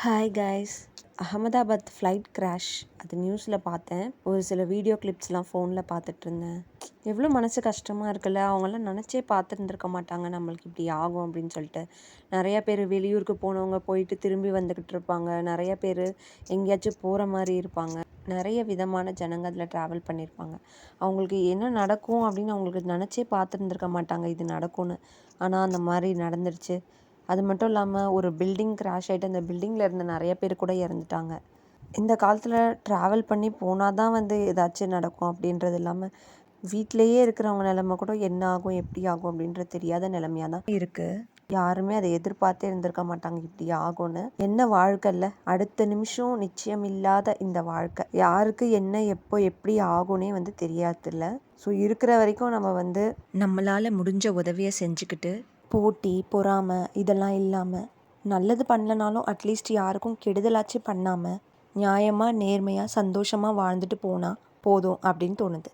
Hi guys. Ahmedabad flight crash அது நியூஸில் பார்த்தேன். ஒரு சில வீடியோ கிளிப்ஸ்லாம் ஃபோனில் பார்த்துட்ருந்தேன். எவ்வளோ மனசு கஷ்டமாக இருக்குல்ல. அவங்களாம் நினச்சே பார்த்துருந்துருக்க மாட்டாங்க நம்மளுக்கு இப்படி ஆகும் அப்படின்னு சொல்லிட்டு. நிறையா பேர் வெளியூருக்கு போனவங்க போயிட்டு திரும்பி வந்துக்கிட்டு இருப்பாங்க. நிறைய பேர் எங்கேயாச்சும் போகிற மாதிரி இருப்பாங்க. நிறைய விதமான ஜனங்க அதில் ட்ராவல் பண்ணியிருப்பாங்க. அவங்களுக்கு என்ன நடக்கும் அப்படின்னு அவங்களுக்கு நினச்சே பார்த்துருந்துருக்க மாட்டாங்க இது நடக்கும்னு. ஆனால் அந்த மாதிரி நடந்துருச்சு. அது மட்டும் இல்லாமல் ஒரு பில்டிங் கிராஷ் ஆகிட்டு அந்த பில்டிங்கில் இருந்த நிறைய பேர் கூட இறந்துட்டாங்க. இந்த காலத்தில் ட்ராவல் பண்ணி போனால் தான் ஏதாச்சும் நடக்கும் அப்படின்றது இல்லாமல் வீட்டிலையே இருக்கிறவங்க நிலமை கூட என்ன ஆகும் எப்படி ஆகும் அப்படின்றது தெரியாத நிலைமையாக தான் இருக்குது. யாருமே அதை எதிர்பார்த்தே இருந்திருக்க மாட்டாங்க இப்படி ஆகும்னு. என்ன வாழ்க்கையில் அடுத்த நிமிஷம் நிச்சயம் இல்லாத இந்த வாழ்க்கை யாருக்கு என்ன எப்போ எப்படி ஆகும்னே தெரியாதில்ல. ஸோ இருக்கிற வரைக்கும் நம்ம நம்மளால் முடிஞ்ச உதவியை செஞ்சுக்கிட்டு போட்டி பொறாமை இதெல்லாம் இல்லாமல் நல்லது பண்ணலனாலும் அட்லீஸ்ட் யாருக்கும் கெடுதலாச்சும் பண்ணாமல் நியாயமாக நேர்மையாக சந்தோஷமாக வாழ்ந்துட்டு போனால் போதும் அப்படின்னு தோணுது.